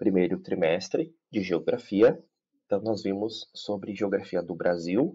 primeiro trimestre de geografia. Então, nós vimos sobre geografia do Brasil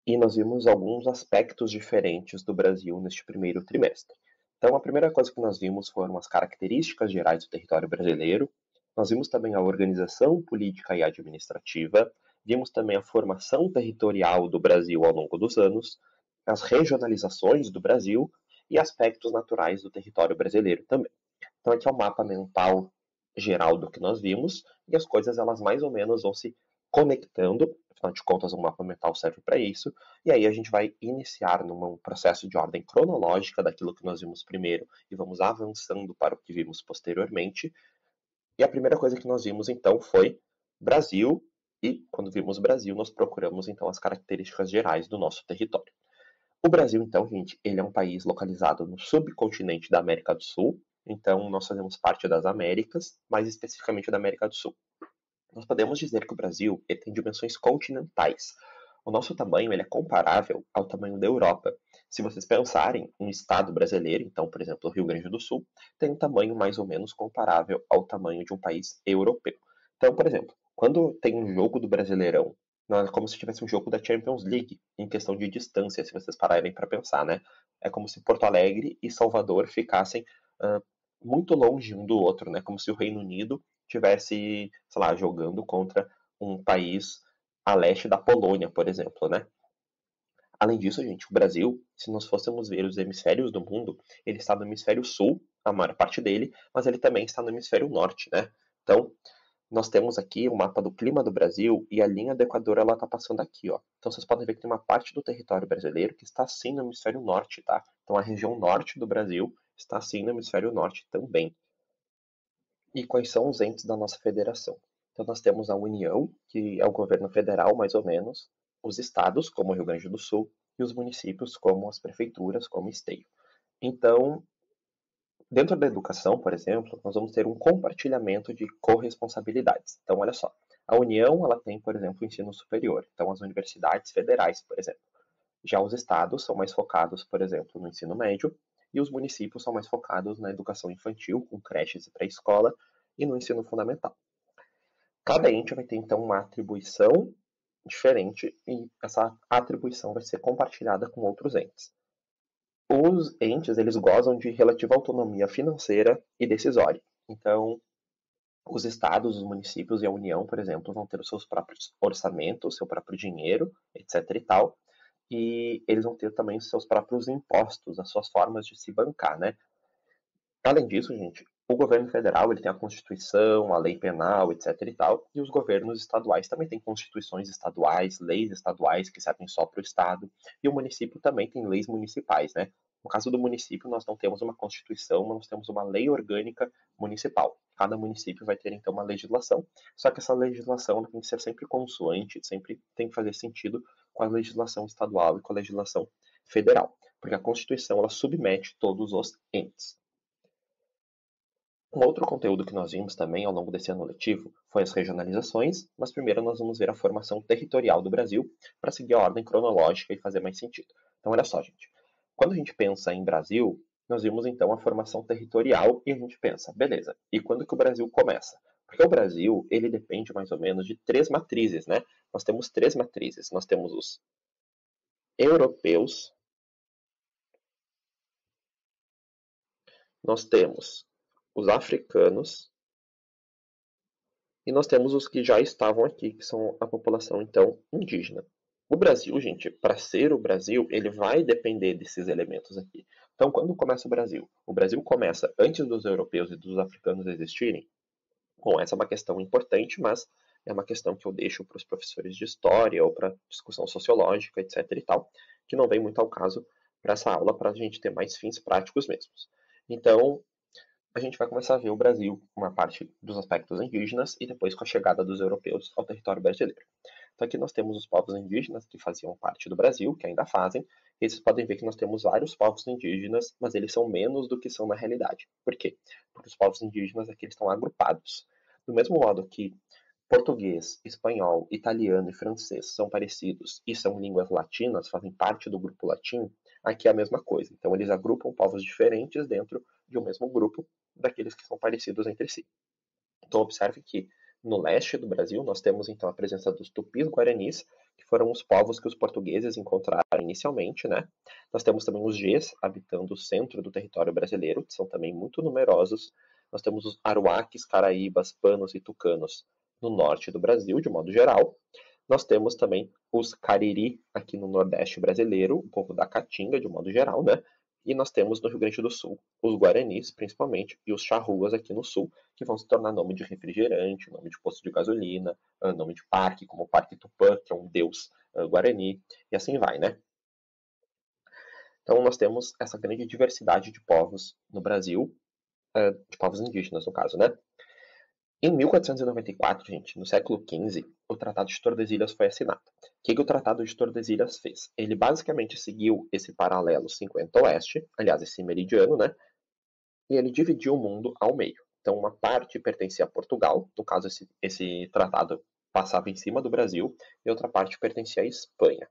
e nós vimos alguns aspectos diferentes do Brasil neste primeiro trimestre. Então, a primeira coisa que nós vimos foram as características gerais do território brasileiro. Nós vimos também a organização política e administrativa. Vimos também a formação territorial do Brasil ao longo dos anos, as regionalizações do Brasil e aspectos naturais do território brasileiro também. Então, aqui é o mapa mental geral do que nós vimos, e as coisas elas mais ou menos vão se conectando, afinal de contas o mapa mental serve para isso, e aí a gente vai iniciar num processo de ordem cronológica daquilo que nós vimos primeiro e vamos avançando para o que vimos posteriormente. E a primeira coisa que nós vimos então foi Brasil, e quando vimos Brasil nós procuramos então as características gerais do nosso território. O Brasil, então, gente, ele é um país localizado no subcontinente da América do Sul. Então, nós fazemos parte das Américas, mais especificamente da América do Sul. Nós podemos dizer que o Brasil ele tem dimensões continentais. O nosso tamanho ele é comparável ao tamanho da Europa. Se vocês pensarem, um estado brasileiro, então, por exemplo, o Rio Grande do Sul, tem um tamanho mais ou menos comparável ao tamanho de um país europeu. Então, por exemplo, quando tem um jogo do Brasileirão, não é como se tivesse um jogo da Champions League, em questão de distância, se vocês pararem para pensar, né? É como se Porto Alegre e Salvador ficassem muito longe um do outro, né? Como se o Reino Unido tivesse, sei lá, jogando contra um país a leste da Polônia, por exemplo, né? Além disso, gente, o Brasil, se nós fôssemos ver os hemisférios do mundo, ele está no hemisfério sul, a maior parte dele, mas ele também está no hemisfério norte, né? Então, nós temos aqui o mapa do clima do Brasil e a linha do Equador ela está passando aqui, ó. Então vocês podem ver que tem uma parte do território brasileiro que está sim no hemisfério norte, tá? Então a região norte do Brasil está sim no hemisfério norte também. E quais são os entes da nossa federação? Então nós temos a União, que é o governo federal mais ou menos, os estados, como o Rio Grande do Sul, e os municípios, como as prefeituras, como o Esteio. Então, dentro da educação, por exemplo, nós vamos ter um compartilhamento de corresponsabilidades. Então, olha só, a União ela tem, por exemplo, o ensino superior. Então, as universidades federais, por exemplo. Já os estados são mais focados, por exemplo, no ensino médio, e os municípios são mais focados na educação infantil, com creches e pré-escola, e no ensino fundamental. Cada ente vai ter, então, uma atribuição diferente, e essa atribuição vai ser compartilhada com outros entes. Os entes eles gozam de relativa autonomia financeira e decisória. Então, os estados, os municípios e a União, por exemplo, vão ter os seus próprios orçamentos, seu próprio dinheiro, etc. e tal, e eles vão ter também os seus próprios impostos, as suas formas de se bancar, né? Além disso, gente, o governo federal ele tem a Constituição, a lei penal, etc. e tal, e os governos estaduais também têm constituições estaduais, leis estaduais que servem só para o estado, e o município também tem leis municipais, né? No caso do município, nós não temos uma Constituição, mas nós temos uma lei orgânica municipal. Cada município vai ter, então, uma legislação, só que essa legislação tem que ser sempre consoante, sempre tem que fazer sentido com a legislação estadual e com a legislação federal, porque a Constituição, ela submete todos os entes. Um outro conteúdo que nós vimos também ao longo desse ano letivo foi as regionalizações, mas primeiro nós vamos ver a formação territorial do Brasil para seguir a ordem cronológica e fazer mais sentido. Então, olha só, gente. Quando a gente pensa em Brasil, nós vimos então a formação territorial e a gente pensa, beleza, e quando que o Brasil começa? Porque o Brasil, ele depende mais ou menos de três matrizes, né? Nós temos três matrizes. Nós temos os europeus, nós temos os africanos e nós temos os que já estavam aqui, que são a população, então, indígena. O Brasil, gente, para ser o Brasil, ele vai depender desses elementos aqui. Então, quando começa o Brasil? O Brasil começa antes dos europeus e dos africanos existirem? Bom, essa é uma questão importante, mas é uma questão que eu deixo para os professores de história ou para discussão sociológica, etc. e tal, que não vem muito ao caso para essa aula, para a gente ter mais fins práticos mesmos. Então, a gente vai começar a ver o Brasil com uma parte dos aspectos indígenas e depois com a chegada dos europeus ao território brasileiro. Então aqui nós temos os povos indígenas que faziam parte do Brasil, que ainda fazem, e vocês podem ver que nós temos vários povos indígenas, mas eles são menos do que são na realidade. Por quê? Porque os povos indígenas aqui estão agrupados. Do mesmo modo que português, espanhol, italiano e francês são parecidos e são línguas latinas, fazem parte do grupo latino, aqui é a mesma coisa. Então eles agrupam povos diferentes dentro de um mesmo grupo daqueles que são parecidos entre si. Então, observe que no leste do Brasil nós temos então a presença dos tupis-guaranis, que foram os povos que os portugueses encontraram inicialmente, né? Nós temos também os Gês, habitando o centro do território brasileiro, que são também muito numerosos. Nós temos os aruaques, caraíbas, panos e tucanos no norte do Brasil, de modo geral. Nós temos também os cariri aqui no nordeste brasileiro, o povo da caatinga, de modo geral, né? E nós temos no Rio Grande do Sul os guaranis, principalmente, e os charruas aqui no sul, que vão se tornar nome de refrigerante, nome de posto de gasolina, nome de parque, como o Parque Tupã, que é um deus guarani, e assim vai, né? Então nós temos essa grande diversidade de povos no Brasil, de povos indígenas, no caso, né? Em 1494, gente, no século XV, o Tratado de Tordesilhas foi assinado. O que o Tratado de Tordesilhas fez? Ele basicamente seguiu esse paralelo 50 oeste, aliás, esse meridiano, né? E ele dividiu o mundo ao meio. Então, uma parte pertencia a Portugal, no caso, esse tratado passava em cima do Brasil, e outra parte pertencia à Espanha.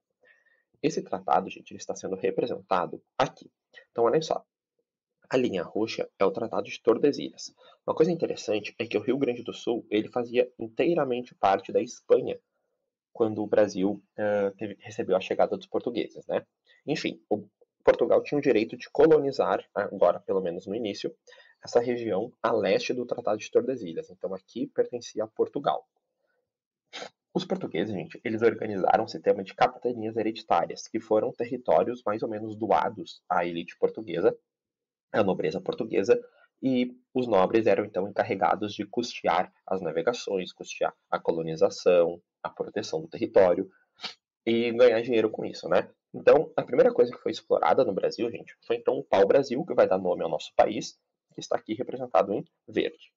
Esse tratado, gente, ele está sendo representado aqui. Então, olha só. A linha roxa é o Tratado de Tordesilhas. Uma coisa interessante é que o Rio Grande do Sul ele fazia inteiramente parte da Espanha quando o Brasil recebeu a chegada dos portugueses, né? Enfim, Portugal tinha o direito de colonizar, agora pelo menos no início, essa região a leste do Tratado de Tordesilhas. Então aqui pertencia a Portugal. Os portugueses, gente, eles organizaram um sistema de capitanias hereditárias, que foram territórios mais ou menos doados à elite portuguesa, à nobreza portuguesa, e os nobres eram então encarregados de custear as navegações, custear a colonização, a proteção do território e ganhar dinheiro com isso, né? Então, a primeira coisa que foi explorada no Brasil, gente, foi então o pau-brasil, que vai dar nome ao nosso país, que está aqui representado em verde.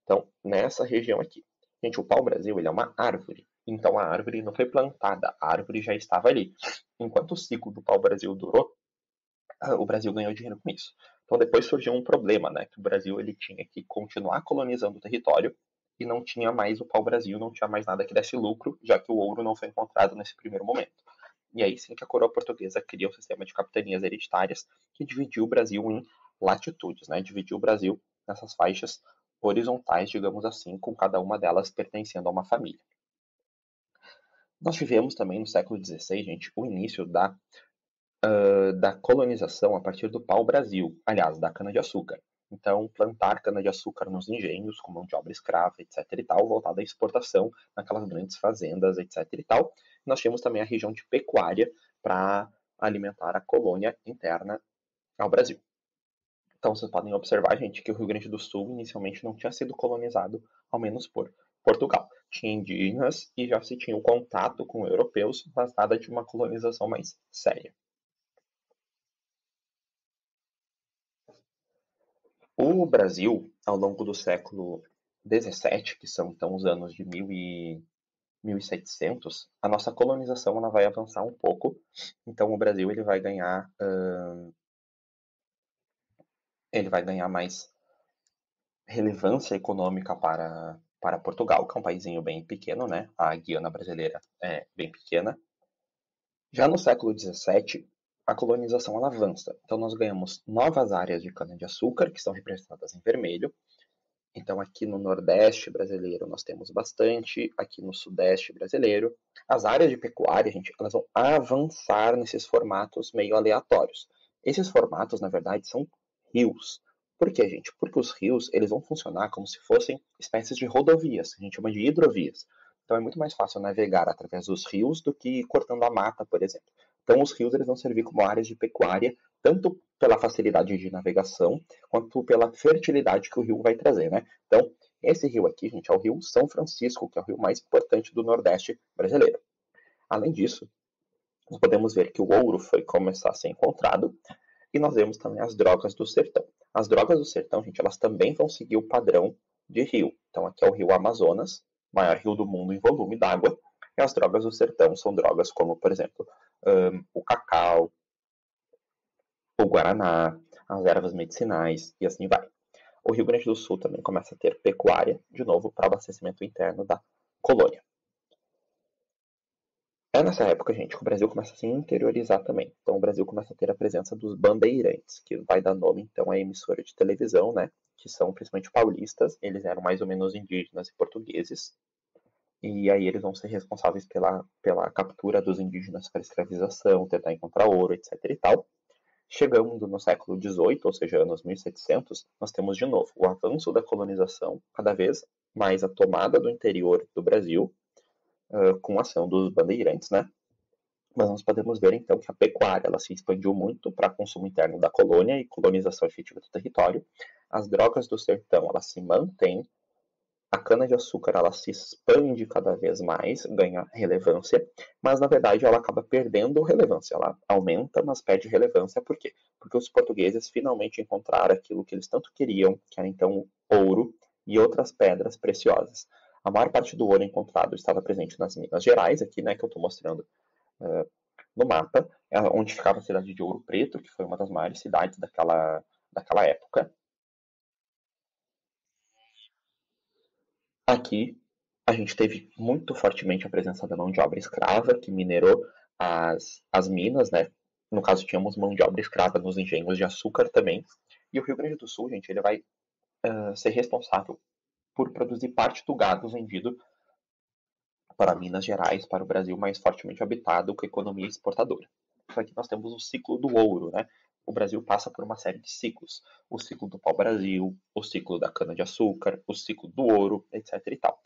Então, nessa região aqui. Gente, o pau-brasil, ele é uma árvore. Então, a árvore não foi plantada, a árvore já estava ali. Enquanto o ciclo do pau-brasil durou, o Brasil ganhou dinheiro com isso. Então depois surgiu um problema, né, que o Brasil ele tinha que continuar colonizando o território e não tinha mais o pau-brasil, não tinha mais nada que desse lucro, já que o ouro não foi encontrado nesse primeiro momento. E aí sim que a coroa portuguesa cria um sistema de capitanias hereditárias que dividiu o Brasil em latitudes, né, dividiu o Brasil nessas faixas horizontais, digamos assim, com cada uma delas pertencendo a uma família. Nós tivemos também no século XVI, gente, o início da colonização a partir do pau-brasil, aliás, da cana-de-açúcar. Então, plantar cana-de-açúcar nos engenhos, com mão de obra escrava, etc. e tal, voltada à exportação naquelas grandes fazendas, etc. e tal. Nós tínhamos também a região de pecuária para alimentar a colônia interna ao Brasil. Então, vocês podem observar, gente, que o Rio Grande do Sul inicialmente não tinha sido colonizado, ao menos por Portugal. Tinha indígenas e já se tinha um contato com europeus, mas nada de uma colonização mais séria. O Brasil, ao longo do século XVII, que são então os anos de 1700, a nossa colonização ela vai avançar um pouco. Então o Brasil ele vai ganhar mais relevância econômica para Portugal, que é um paísinho bem pequeno, né? A Guiana brasileira é bem pequena. Já no século XVII, a colonização ela avança. Então nós ganhamos novas áreas de cana-de-açúcar, que estão representadas em vermelho. Então, aqui no Nordeste brasileiro nós temos bastante, aqui no Sudeste brasileiro. As áreas de pecuária, gente, elas vão avançar nesses formatos meio aleatórios. Esses formatos, na verdade, são rios. Por quê, gente? Porque os rios, eles vão funcionar como se fossem espécies de rodovias, a gente chama de hidrovias. Então, é muito mais fácil navegar através dos rios do que cortando a mata, por exemplo. Então, os rios eles vão servir como áreas de pecuária, tanto pela facilidade de navegação, quanto pela fertilidade que o rio vai trazer, né? Então, esse rio aqui, gente, é o Rio São Francisco, que é o rio mais importante do Nordeste brasileiro. Além disso, nós podemos ver que o ouro foi começar a ser encontrado e nós vemos também as drogas do sertão. As drogas do sertão, gente, elas também vão seguir o padrão de rio. Então, aqui é o rio Amazonas, maior rio do mundo em volume d'água, e as drogas do sertão são drogas como, por exemplo, o cacau, o guaraná, as ervas medicinais e assim vai. O Rio Grande do Sul também começa a ter pecuária, de novo, para abastecimento interno da colônia. É nessa época, gente, que o Brasil começa a se interiorizar também. Então, o Brasil começa a ter a presença dos bandeirantes, que vai dar nome, então, à emissora de televisão, né? que são principalmente paulistas, eles eram mais ou menos indígenas e portugueses, e aí eles vão ser responsáveis pela captura dos indígenas para escravização, tentar encontrar ouro, etc e tal. Chegando no século XVIII, ou seja, anos 1700, nós temos de novo o avanço da colonização, cada vez mais a tomada do interior do Brasil, com a ação dos bandeirantes, né? Mas nós podemos ver então que a pecuária ela se expandiu muito para consumo interno da colônia e colonização efetiva do território. As drogas do sertão elas se mantêm, a cana-de-açúcar ela se expande cada vez mais, ganha relevância, mas na verdade ela acaba perdendo relevância. Ela aumenta, mas perde relevância. Por quê? Porque os portugueses finalmente encontraram aquilo que eles tanto queriam, que era então ouro e outras pedras preciosas. A maior parte do ouro encontrado estava presente nas Minas Gerais, aqui, né, que eu estou mostrando no mapa, onde ficava a cidade de Ouro Preto, que foi uma das maiores cidades daquela época. Aqui a gente teve muito fortemente a presença da mão de obra escrava, que minerou as minas, né? No caso, tínhamos mão de obra escrava nos engenhos de açúcar também. E o Rio Grande do Sul, gente, ele vai ser responsável por produzir parte do gado vendido para Minas Gerais, para o Brasil mais fortemente habitado, com economia exportadora. Então aqui nós temos o ciclo do ouro, né? O Brasil passa por uma série de ciclos. O ciclo do pau-brasil, o ciclo da cana-de-açúcar, o ciclo do ouro, etc e tal.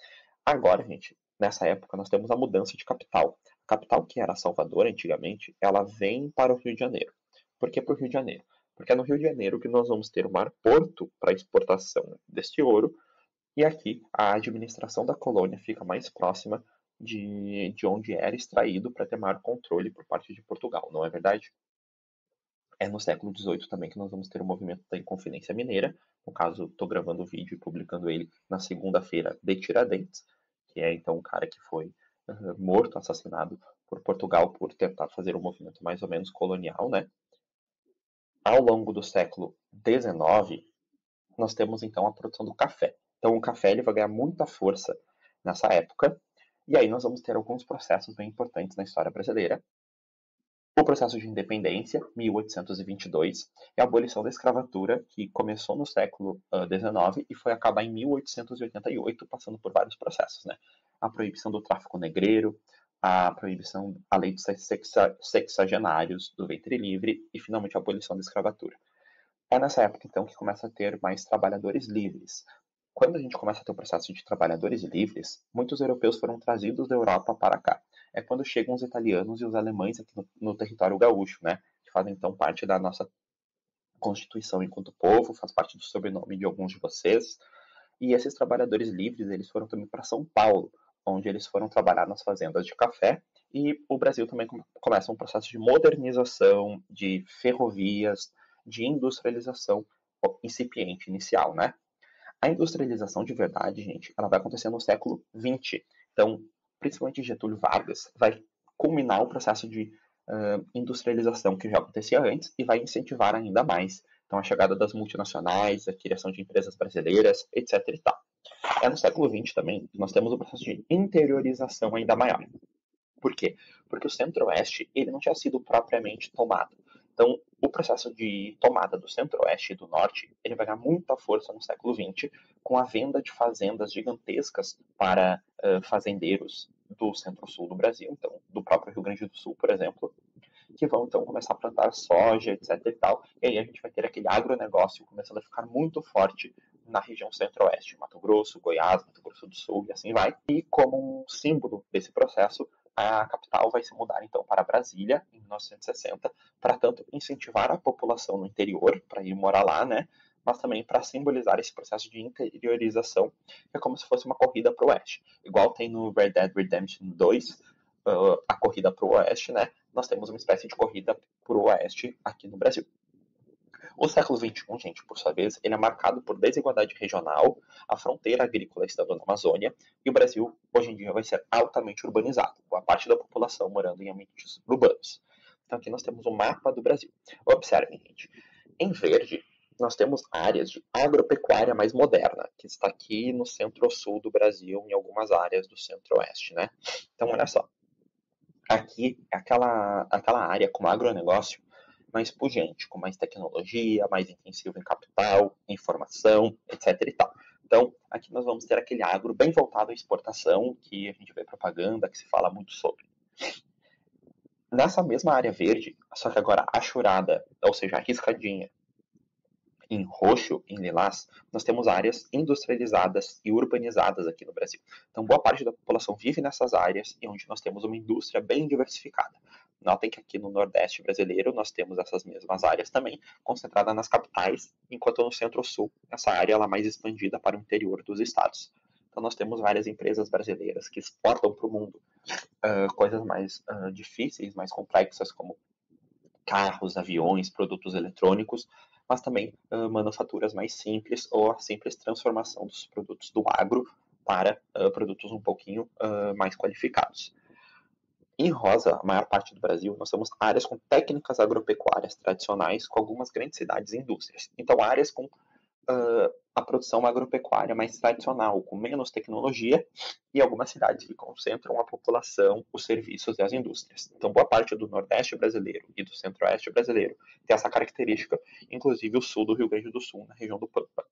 Agora, gente, nessa época nós temos a mudança de capital. A capital que era Salvador antigamente, ela vem para o Rio de Janeiro. Por que para o Rio de Janeiro? Porque é no Rio de Janeiro que nós vamos ter o maior porto para exportação deste ouro, e aqui a administração da colônia fica mais próxima de onde era extraído para ter maior controle por parte de Portugal, não é verdade? É no século XVIII também que nós vamos ter o movimento da Inconfidência Mineira. No caso, estou gravando o vídeo e publicando ele na segunda-feira de Tiradentes, que é então um cara que foi morto, assassinado por Portugal por tentar fazer um movimento mais ou menos colonial, né? Ao longo do século XIX, nós temos então a produção do café. Então o café ele vai ganhar muita força nessa época, e aí nós vamos ter alguns processos bem importantes na história brasileira. O processo de independência, 1822, e a abolição da escravatura, que começou no século XIX e foi acabar em 1888, passando por vários processos, né? A proibição do tráfico negreiro, a proibição, a lei dos sexagenários, do ventre livre e, finalmente, a abolição da escravatura. É nessa época, então, que começa a ter mais trabalhadores livres. Quando a gente começa a ter o processo de trabalhadores livres, muitos europeus foram trazidos da Europa para cá. É quando chegam os italianos e os alemães aqui no território gaúcho, né? Que fazem então parte da nossa constituição enquanto povo, faz parte do sobrenome de alguns de vocês. E esses trabalhadores livres, eles foram também para São Paulo, onde eles foram trabalhar nas fazendas de café. E o Brasil também começa um processo de modernização, de ferrovias, de industrialização incipiente inicial, né? A industrialização de verdade, gente, ela vai acontecer no século XX. Então, principalmente Getúlio Vargas vai culminar o processo de industrialização que já acontecia antes e vai incentivar ainda mais. Então, a chegada das multinacionais, a criação de empresas brasileiras, etc. e tal. É no século XX também que nós temos o processo de interiorização ainda maior. Por quê? Porque o Centro-Oeste ele não tinha sido propriamente tomado. Então, o processo de tomada do Centro-Oeste e do Norte ele vai ganhar muita força no século XX com a venda de fazendas gigantescas para fazendeiros do Centro-Sul do Brasil, então do próprio Rio Grande do Sul, por exemplo, que vão então começar a plantar soja, etc e tal, e aí a gente vai ter aquele agronegócio começando a ficar muito forte na região centro-oeste, Mato Grosso, Goiás, Mato Grosso do Sul e assim vai. E como um símbolo desse processo, a capital vai se mudar então para Brasília em 1960, para tanto incentivar a população no interior para ir morar lá, né? Mas também para simbolizar esse processo de interiorização, que é como se fosse uma corrida para o oeste. Igual tem no Red Dead Redemption 2, a corrida para o oeste, né? Nós temos uma espécie de corrida para o oeste aqui no Brasil. O século XXI, gente, por sua vez, ele é marcado por desigualdade regional, a fronteira agrícola estando na Amazônia, e o Brasil, hoje em dia, vai ser altamente urbanizado, com a parte da população morando em ambientes urbanos. Então aqui nós temos um mapa do Brasil. Observem, gente. Em verde, nós temos áreas de agropecuária mais moderna, que está aqui no centro-sul do Brasil, em algumas áreas do centro-oeste, né? Então, olha só. Aqui é aquela área com agronegócio mais pujante, com mais tecnologia, mais intensivo em capital, informação, etc. e tal. Então, aqui nós vamos ter aquele agro bem voltado à exportação, que a gente vê propaganda, que se fala muito sobre. Nessa mesma área verde, só que agora achurada, ou seja, arriscadinha, em roxo, em lilás, nós temos áreas industrializadas e urbanizadas aqui no Brasil. Então, boa parte da população vive nessas áreas e onde nós temos uma indústria bem diversificada. Notem que aqui no Nordeste brasileiro nós temos essas mesmas áreas também, concentradas nas capitais, enquanto no Centro-Sul, essa área ela é mais expandida para o interior dos estados. Então, nós temos várias empresas brasileiras que exportam para o mundo coisas mais difíceis, mais complexas, como carros, aviões, produtos eletrônicos, mas também manufaturas mais simples ou a simples transformação dos produtos do agro para produtos um pouquinho mais qualificados. Em rosa, a maior parte do Brasil, nós temos áreas com técnicas agropecuárias tradicionais, com algumas grandes cidades e indústrias. Então, áreas com a produção agropecuária mais tradicional, com menos tecnologia, e algumas cidades que concentram a população, os serviços e as indústrias. Então, boa parte do Nordeste brasileiro e do Centro-Oeste brasileiro tem essa característica, inclusive o sul do Rio Grande do Sul, na região do Pampa.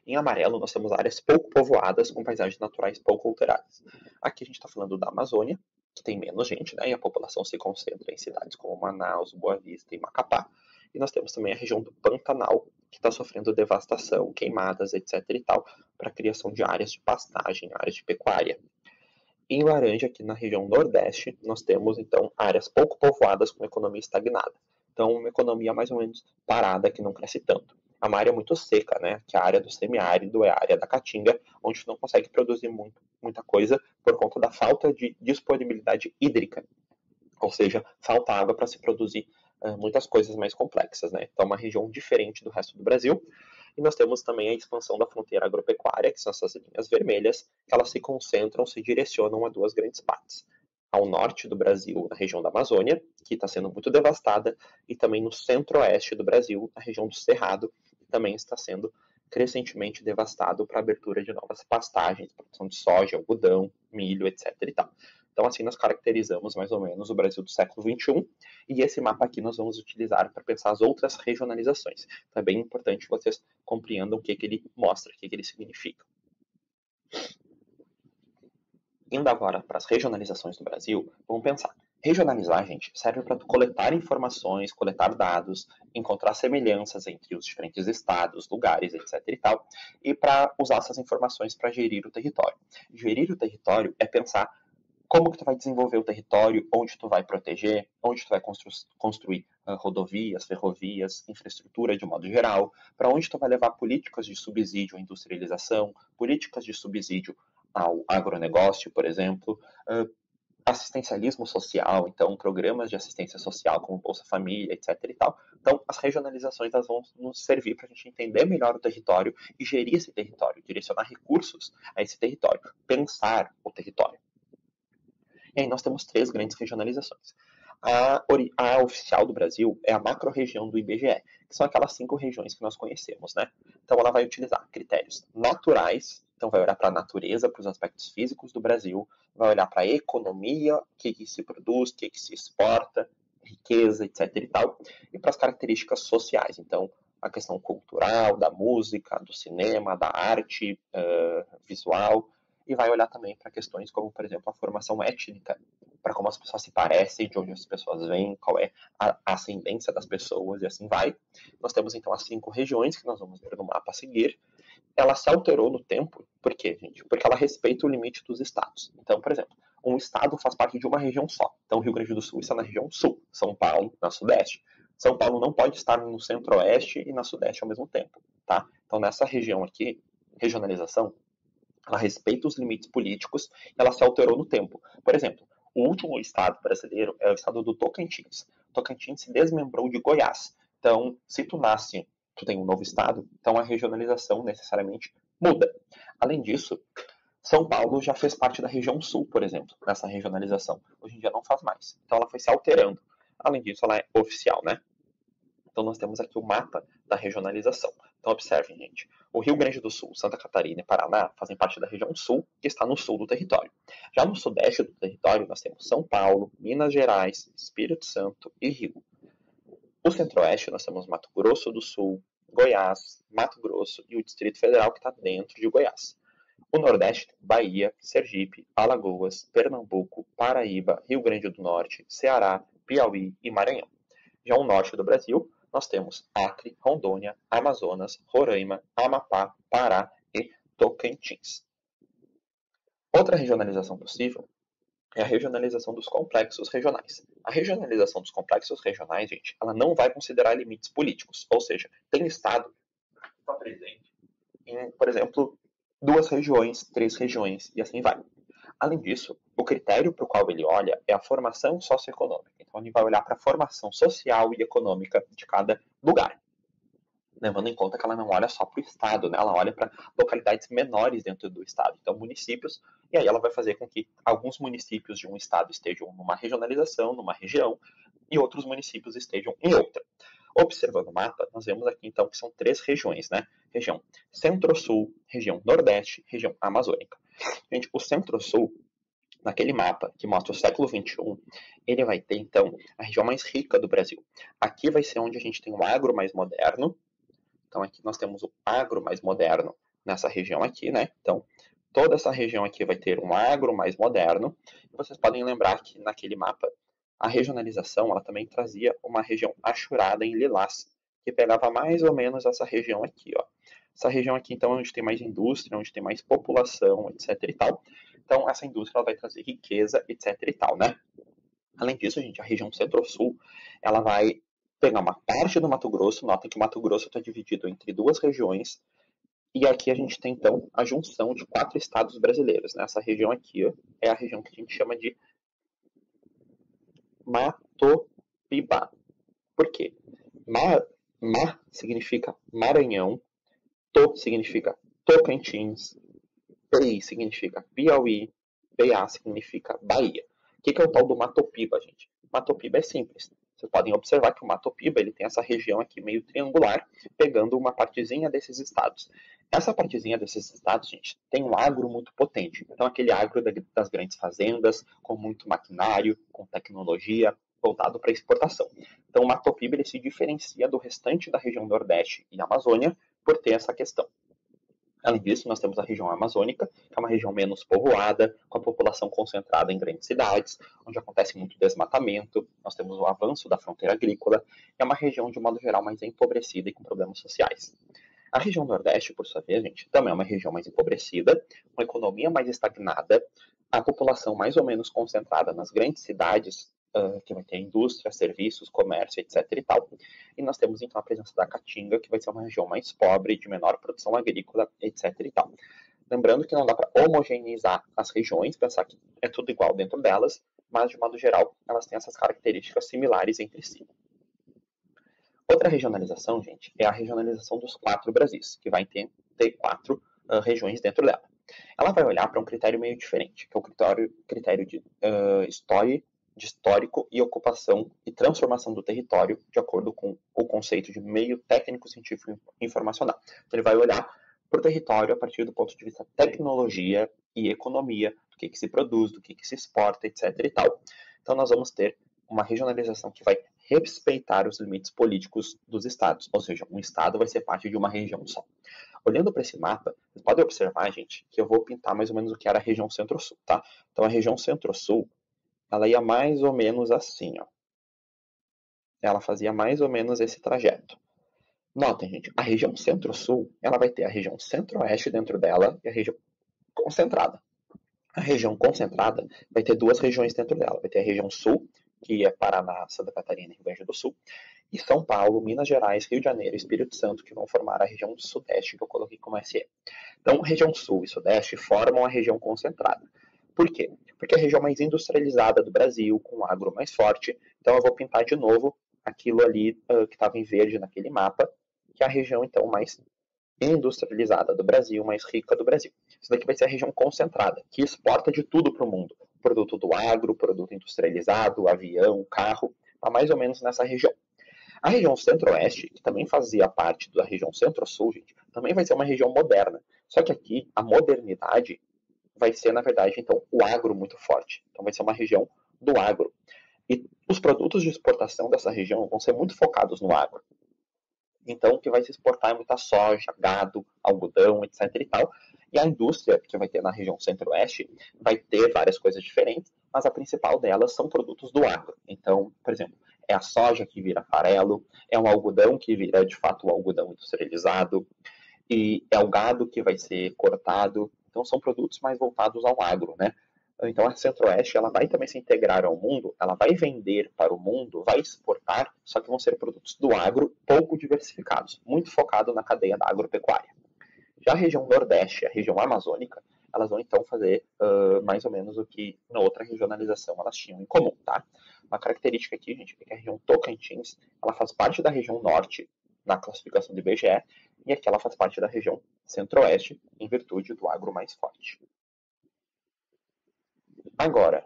Em amarelo, nós temos áreas pouco povoadas, com paisagens naturais pouco alteradas. Aqui a gente está falando da Amazônia, que tem menos gente, né, e a população se concentra em cidades como Manaus, Boa Vista e Macapá. E nós temos também a região do Pantanal, que está sofrendo devastação, queimadas, etc. e tal, para a criação de áreas de pastagem, áreas de pecuária. Em laranja, aqui na região Nordeste, nós temos, então, áreas pouco povoadas com economia estagnada. Então, uma economia mais ou menos parada, que não cresce tanto. É uma área muito seca, né? Que a área do semiárido é a área da Caatinga, onde não consegue produzir muita coisa por conta da falta de disponibilidade hídrica. Ou seja, falta água para se produzir muitas coisas mais complexas, né? Então, é uma região diferente do resto do Brasil. E nós temos também a expansão da fronteira agropecuária, que são essas linhas vermelhas, que elas se concentram, se direcionam a duas grandes partes. Ao norte do Brasil, na região da Amazônia, que está sendo muito devastada, e também no centro-oeste do Brasil, na região do Cerrado, que também está sendo crescentemente devastado para a abertura de novas pastagens, produção de soja, algodão, milho, etc. e tal. Então, assim, nós caracterizamos mais ou menos o Brasil do século XXI, e esse mapa aqui nós vamos utilizar para pensar as outras regionalizações. Então, é bem importante que vocês compreendam o que ele mostra, o que ele significa. Indo agora para as regionalizações do Brasil, vamos pensar. Regionalizar, gente, serve para coletar informações, coletar dados, encontrar semelhanças entre os diferentes estados, lugares, etc. e tal, e para usar essas informações para gerir o território. Gerir o território é pensar como que tu vai desenvolver o território, onde tu vai proteger, onde tu vai construir rodovias, ferrovias, infraestrutura de modo geral, para onde tu vai levar políticas de subsídio à industrialização, políticas de subsídio ao agronegócio, por exemplo, assistencialismo social, então programas de assistência social como Bolsa Família, etc. e tal. Então, as regionalizações elas vão nos servir para a gente entender melhor o território e gerir esse território, direcionar recursos a esse território, pensar o território. E aí nós temos 3 grandes regionalizações. A oficial do Brasil é a macro-região do IBGE, que são aquelas 5 regiões que nós conhecemos, né? Então ela vai utilizar critérios naturais, então vai olhar para a natureza, para os aspectos físicos do Brasil, vai olhar para a economia, o que se produz, o que se exporta, riqueza, etc. e tal, e para as características sociais, então a questão cultural, da música, do cinema, da arte visual, e vai olhar também para questões como, por exemplo, a formação étnica, para como as pessoas se parecem, de onde as pessoas vêm, qual é a ascendência das pessoas e assim vai. Nós temos então as 5 regiões que nós vamos ver no mapa a seguir. Ela se alterou no tempo, por quê, gente? Porque ela respeita o limite dos estados. Então, por exemplo, um estado faz parte de uma região só. Então, o Rio Grande do Sul está na região sul, São Paulo na sudeste. São Paulo não pode estar no centro-oeste e na sudeste ao mesmo tempo, tá? Então, nessa região aqui, regionalização, ela respeita os limites políticos e ela se alterou no tempo. Por exemplo, o último estado brasileiro é o estado do Tocantins. O Tocantins se desmembrou de Goiás. Então, se tu nasce, tu tem um novo estado, então a regionalização necessariamente muda. Além disso, São Paulo já fez parte da região sul, por exemplo, nessa regionalização. Hoje em dia não faz mais. Então ela foi se alterando. Além disso, ela é oficial, né? Então nós temos aqui o mapa da regionalização. Então observem, gente. O Rio Grande do Sul, Santa Catarina e Paraná fazem parte da região sul, que está no sul do território. Já no sudeste do território, nós temos São Paulo, Minas Gerais, Espírito Santo e Rio. No centro-oeste, nós temos Mato Grosso do Sul, Goiás, Mato Grosso e o Distrito Federal, que está dentro de Goiás. O Nordeste tem Bahia, Sergipe, Alagoas, Pernambuco, Paraíba, Rio Grande do Norte, Ceará, Piauí e Maranhão. Já o Norte do Brasil, nós temos Acre, Rondônia, Amazonas, Roraima, Amapá, Pará e Tocantins. Outra regionalização possível é a regionalização dos complexos regionais. A regionalização dos complexos regionais, gente, ela não vai considerar limites políticos, ou seja, tem estado que está presente em, por exemplo, 2 regiões, 3 regiões e assim vai. Além disso, o critério para o qual ele olha é a formação socioeconômica. Então, ele vai olhar para a formação social e econômica de cada lugar, levando em conta que ela não olha só para o estado, né? Ela olha para localidades menores dentro do estado, então municípios, e aí ela vai fazer com que alguns municípios de um estado estejam numa regionalização, numa região, e outros municípios estejam em outra. Observando o mapa, nós vemos aqui então que são 3 regiões, né? Região Centro-Sul, região Nordeste, região Amazônica. Gente, o Centro-Sul, naquele mapa que mostra o século XXI, ele vai ter então a região mais rica do Brasil. Aqui vai ser onde a gente tem um agro mais moderno. Então aqui nós temos o agro mais moderno nessa região aqui, né? Então toda essa região aqui vai ter um agro mais moderno. E vocês podem lembrar que naquele mapa a regionalização ela também trazia uma região achurada em lilás, que pegava mais ou menos essa região aqui, ó. Essa região aqui, então, é onde tem mais indústria, onde tem mais população, etc e tal. Então, essa indústria ela vai trazer riqueza, etc e tal, né? Além disso, gente, a região Centro-Sul, ela vai pegar uma parte do Mato Grosso. Notem que o Mato Grosso está dividido entre 2 regiões. E aqui a gente tem, então, a junção de 4 estados brasileiros. Né? Essa região aqui ó, é a região que a gente chama de Matopiba. Por quê? Ma significa Maranhão, To significa Tocantins, Pi significa Piauí, BA significa Bahia. O que é o tal do Matopiba, gente? Matopiba é simples. Vocês podem observar que o Matopiba ele tem essa região aqui meio triangular, pegando uma partezinha desses estados. Essa partezinha desses estados, gente, tem um agro muito potente. Então, aquele agro das grandes fazendas, com muito maquinário, com tecnologia, voltado para exportação. Então, o Matopiba ele se diferencia do restante da região Nordeste e Amazônia por ter essa questão. Além disso, nós temos a região amazônica, que é uma região menos povoada, com a população concentrada em grandes cidades, onde acontece muito desmatamento, nós temos o avanço da fronteira agrícola, e é uma região, de modo geral, mais empobrecida e com problemas sociais. A região Nordeste, por sua vez, gente, também é uma região mais empobrecida, uma economia mais estagnada, a população mais ou menos concentrada nas grandes cidades, que vai ter indústria, serviços, comércio, etc. e tal. E nós temos então a presença da Caatinga, que vai ser uma região mais pobre, de menor produção agrícola, etc. e tal. Lembrando que não dá para homogeneizar as regiões, pensar que é tudo igual dentro delas, mas de modo geral elas têm essas características similares entre si. Outra regionalização, gente, é a regionalização dos 4 Brasis, que vai ter 4 regiões dentro dela. Ela vai olhar para um critério meio diferente, que é o critério de histórico e ocupação e transformação do território, de acordo com o conceito de meio técnico científico informacional. Então, ele vai olhar para o território a partir do ponto de vista tecnologia e economia, do que se produz, do que se exporta, etc. e tal. Então, nós vamos ter uma regionalização que vai respeitar os limites políticos dos estados, ou seja, um estado vai ser parte de uma região só. Olhando para esse mapa, vocês podem observar, gente, que eu vou pintar mais ou menos o que era a região Centro-Sul, tá? Então, a região Centro-Sul, ela ia mais ou menos assim, ó. Ela fazia mais ou menos esse trajeto. Notem, gente, a região Centro-Sul, ela vai ter a região Centro-Oeste dentro dela e a região concentrada. A região concentrada vai ter 2 regiões dentro dela. Vai ter a região Sul, que é Paraná, Santa Catarina e Rio Grande do Sul, e São Paulo, Minas Gerais, Rio de Janeiro e Espírito Santo, que vão formar a região Sudeste, que eu coloquei como SE. Então, região Sul e Sudeste formam a região concentrada. Por quê? Porque é a região mais industrializada do Brasil, com um agro mais forte. Então, eu vou pintar de novo aquilo ali que estava em verde naquele mapa, que é a região, então, mais industrializada do Brasil, mais rica do Brasil. Isso daqui vai ser a região concentrada, que exporta de tudo para o mundo. Produto do agro, produto industrializado, avião, carro, está mais ou menos nessa região. A região Centro-Oeste, que também fazia parte da região Centro-Sul, gente, também vai ser uma região moderna. Só que aqui, a modernidade vai ser, na verdade, então, o agro muito forte. Então, vai ser uma região do agro. E os produtos de exportação dessa região vão ser muito focados no agro. Então, o que vai se exportar é muita soja, gado, algodão, etc. e tal. E a indústria que vai ter na região centro-oeste vai ter várias coisas diferentes, mas a principal delas são produtos do agro. Então, por exemplo, é a soja que vira farelo, é um algodão que vira, de fato, o algodão industrializado, e é o gado que vai ser cortado. Então, são produtos mais voltados ao agro, né? Então, a Centro-Oeste ela vai também se integrar ao mundo, ela vai vender para o mundo, vai exportar, só que vão ser produtos do agro pouco diversificados, muito focado na cadeia da agropecuária. Já a região Nordeste, a região amazônica, elas vão então fazer mais ou menos o que na outra regionalização elas tinham em comum, tá? Uma característica aqui, gente, é que a região Tocantins, ela faz parte da região Norte, na classificação do IBGE, e aqui ela faz parte da região Centro-Oeste, em virtude do agro mais forte. Agora,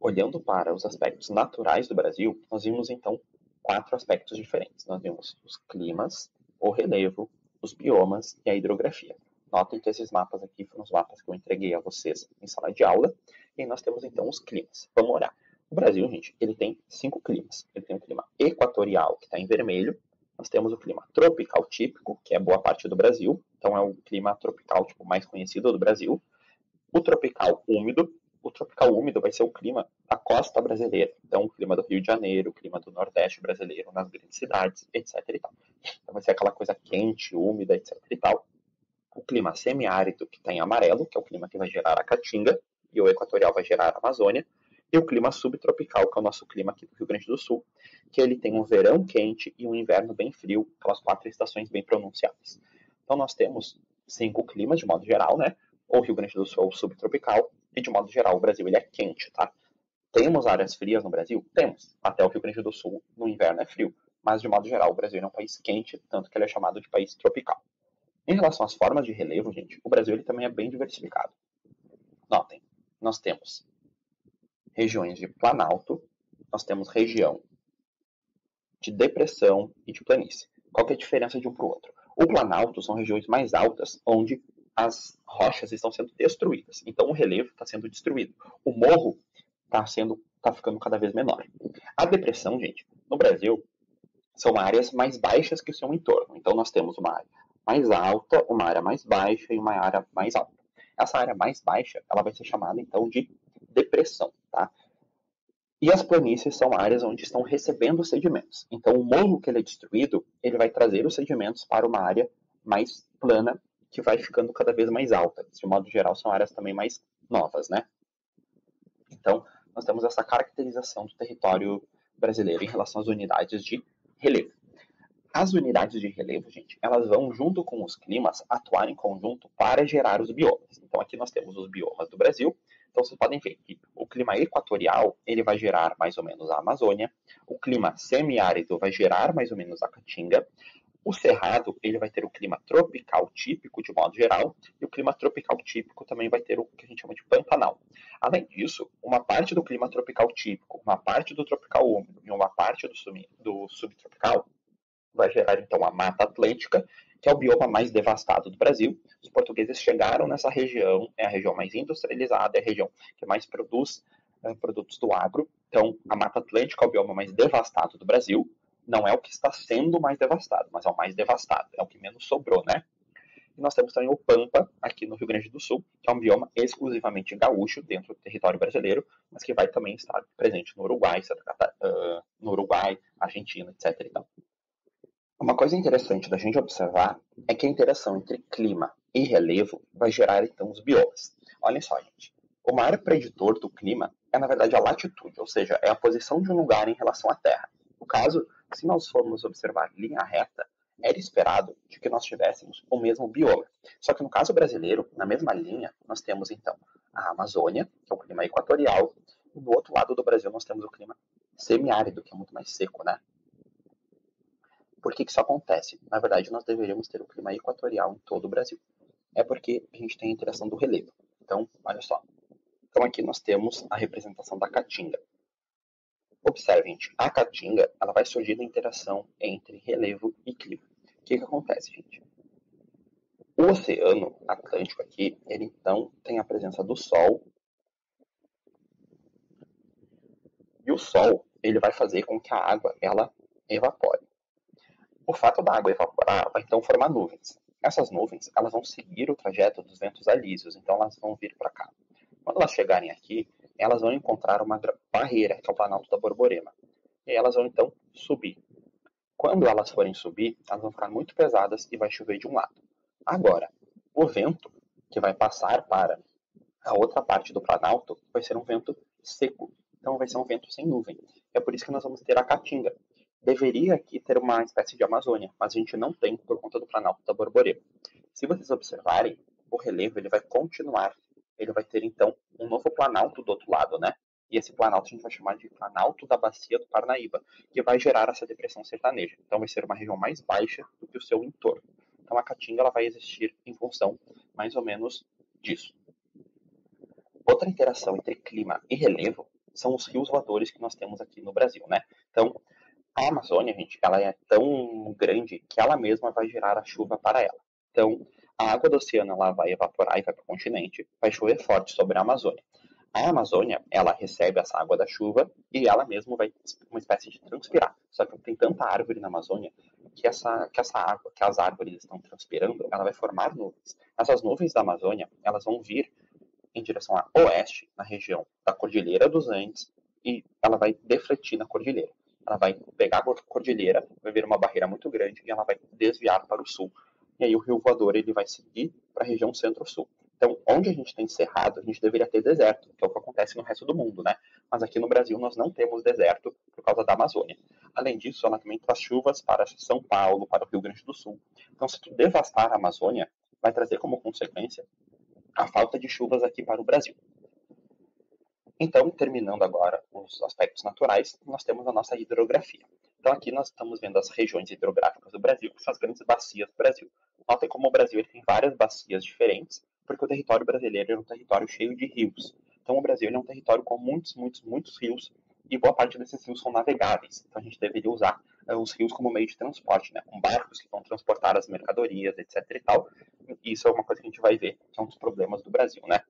olhando para os aspectos naturais do Brasil, nós vimos então 4 aspectos diferentes. Nós vimos os climas, o relevo, os biomas e a hidrografia. Notem que esses mapas aqui foram os mapas que eu entreguei a vocês em sala de aula. E aí nós temos então os climas. Vamos olhar. O Brasil, gente, ele tem 5 climas. Ele tem o clima equatorial, que está em vermelho. Nós temos o clima tropical típico, que é boa parte do Brasil. Então é o clima tropical tipo, mais conhecido do Brasil. O tropical úmido. O tropical úmido vai ser o clima da costa brasileira. Então, o clima do Rio de Janeiro, o clima do Nordeste brasileiro, nas grandes cidades, etc. E tal. Então, vai ser aquela coisa quente, úmida, etc. E tal. O clima semiárido, que está em amarelo, que é o clima que vai gerar a Caatinga, e o equatorial vai gerar a Amazônia. E o clima subtropical, que é o nosso clima aqui do Rio Grande do Sul, que ele tem um verão quente e um inverno bem frio, aquelas 4 estações bem pronunciadas. Então, nós temos 5 climas, de modo geral, né? O Rio Grande do Sul é o subtropical, e de modo geral o Brasil ele é quente, tá? Temos áreas frias no Brasil? Temos. Até o Rio Grande do Sul no inverno é frio, mas de modo geral o Brasil é um país quente, tanto que ele é chamado de país tropical. Em relação às formas de relevo, gente, o Brasil ele também é bem diversificado. Notem, nós temos regiões de planalto, nós temos região de depressão e de planície. Qual que é a diferença de um para o outro? O planalto são regiões mais altas, onde as rochas estão sendo destruídas. Então o relevo está sendo destruído. O morro está ficando cada vez menor. A depressão, gente, no Brasil, são áreas mais baixas que o seu entorno. Então nós temos uma área mais alta, uma área mais baixa e uma área mais alta. Essa área mais baixa, ela vai ser chamada então de depressão, tá? E as planícies são áreas onde estão recebendo sedimentos. Então, o morro que ele é destruído, ele vai trazer os sedimentos para uma área mais plana, que vai ficando cada vez mais alta. De modo geral, são áreas também mais novas, né? Então, nós temos essa caracterização do território brasileiro em relação às unidades de relevo. As unidades de relevo, gente, elas vão, junto com os climas, atuar em conjunto para gerar os biomas. Então, aqui nós temos os biomas do Brasil. Então, vocês podem ver que o clima equatorial ele vai gerar mais ou menos a Amazônia. O clima semiárido vai gerar mais ou menos a Caatinga. O cerrado ele vai ter o clima tropical típico, de modo geral, e o clima tropical típico também vai ter o que a gente chama de pantanal. Além disso, uma parte do clima tropical típico, uma parte do tropical úmido e uma parte do subtropical vai gerar então a Mata Atlântica, que é o bioma mais devastado do Brasil. Os portugueses chegaram nessa região, é a região mais industrializada, é a região que mais produz produtos do agro. Então, a Mata Atlântica é o bioma mais devastado do Brasil. Não é o que está sendo mais devastado, mas é o mais devastado, é o que menos sobrou, né? E nós temos também o Pampa, aqui no Rio Grande do Sul, que é um bioma exclusivamente gaúcho dentro do território brasileiro, mas que vai também estar presente no Uruguai, no Uruguai, Argentina, etc. E tal. Uma coisa interessante da gente observar é que a interação entre clima e relevo vai gerar então os biomas. Olhem só, gente. O maior preditor do clima é, na verdade, a latitude, ou seja, é a posição de um lugar em relação à Terra. No caso, se nós formos observar linha reta, era esperado de que nós tivéssemos o mesmo bioma. Só que no caso brasileiro, na mesma linha, nós temos então a Amazônia, que é o clima equatorial, e do outro lado do Brasil nós temos o clima semiárido, que é muito mais seco, né? Por que isso acontece? Na verdade, nós deveríamos ter o clima equatorial em todo o Brasil. É porque a gente tem a interação do relevo. Então, olha só. Então, aqui nós temos a representação da Caatinga. Observe, gente. A Caatinga ela vai surgir da interação entre relevo e clima. O que acontece, gente? O Oceano Atlântico aqui, ele então tem a presença do Sol. E o Sol, ele vai fazer com que a água, ela evapore. O fato da água evaporar vai então formar nuvens. Essas nuvens elas vão seguir o trajeto dos ventos alísios, então elas vão vir para cá. Quando elas chegarem aqui, elas vão encontrar uma barreira, que é o Planalto da Borborema. E elas vão então subir. Quando elas forem subir, elas vão ficar muito pesadas e vai chover de um lado. Agora, o vento que vai passar para a outra parte do Planalto vai ser um vento seco. Então vai ser um vento sem nuvem. É por isso que nós vamos ter a Caatinga. Deveria aqui ter uma espécie de Amazônia, mas a gente não tem por conta do Planalto da Borborema. Se vocês observarem, o relevo ele vai continuar. Ele vai ter então um novo planalto do outro lado, né? E esse planalto a gente vai chamar de Planalto da Bacia do Parnaíba, que vai gerar essa depressão sertaneja. Então vai ser uma região mais baixa do que o seu entorno. Então a Caatinga ela vai existir em função mais ou menos disso. Outra interação entre clima e relevo são os rios voadores que nós temos aqui no Brasil, né? Então, a Amazônia, gente, ela é tão grande que ela mesma vai gerar a chuva para ela. Então, a água do oceano ela vai evaporar e vai para o continente, vai chover forte sobre a Amazônia. A Amazônia, ela recebe essa água da chuva e ela mesma vai uma espécie de transpirar. Só que tem tanta árvore na Amazônia que essa água, que as árvores estão transpirando, ela vai formar nuvens. Essas nuvens da Amazônia, elas vão vir em direção a oeste, na região da Cordilheira dos Andes, e ela vai defletir na cordilheira. Ela vai pegar a cordilheira, vai ver uma barreira muito grande e ela vai desviar para o sul. E aí o rio voador ele vai seguir para a região centro-sul. Então, onde a gente tem cerrado, a gente deveria ter deserto, que é o que acontece no resto do mundo, né? Mas aqui no Brasil nós não temos deserto por causa da Amazônia. Além disso, ela também traz chuvas para São Paulo, para o Rio Grande do Sul. Então, se tu devastar a Amazônia, vai trazer como consequência a falta de chuvas aqui para o Brasil. Então, terminando agora os aspectos naturais, nós temos a nossa hidrografia. Então, aqui nós estamos vendo as regiões hidrográficas do Brasil, que são as grandes bacias do Brasil. Notem como o Brasil ele tem várias bacias diferentes, porque o território brasileiro é um território cheio de rios. Então, o Brasil é um território com muitos, muitos, muitos rios, e boa parte desses rios são navegáveis. Então, a gente deveria usar os rios como meio de transporte, né? Com barcos que vão transportar as mercadorias, etc. e tal. E isso é uma coisa que a gente vai ver, que é um dos problemas do Brasil, né?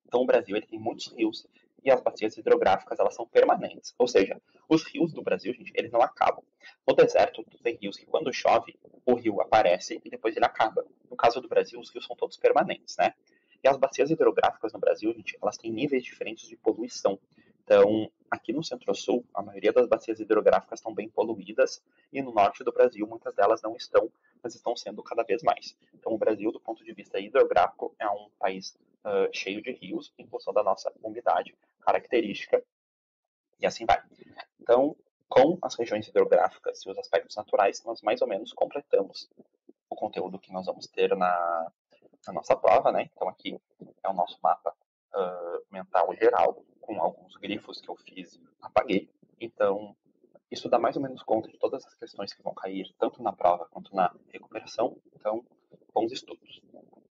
Então, o Brasil ele tem muitos rios e as bacias hidrográficas elas são permanentes. Ou seja, os rios do Brasil, gente, eles não acabam. No deserto, tem rios que quando chove, o rio aparece e depois ele acaba. No caso do Brasil, os rios são todos permanentes, né? E as bacias hidrográficas no Brasil, gente, elas têm níveis diferentes de poluição. Então, aqui no Centro-Sul, a maioria das bacias hidrográficas estão bem poluídas e no norte do Brasil, muitas delas não estão, mas estão sendo cada vez mais. Então, o Brasil, do ponto de vista hidrográfico, é um país cheio de rios em função da nossa umidade característica e assim vai. Então, com as regiões hidrográficas e os aspectos naturais, nós mais ou menos completamos o conteúdo que nós vamos ter na nossa prova, né? Então, aqui é o nosso mapa mental geral, com alguns grifos que eu fiz e apaguei. Então, isso dá mais ou menos conta de todas as questões que vão cair, tanto na prova quanto na recuperação. Então, bons estudos.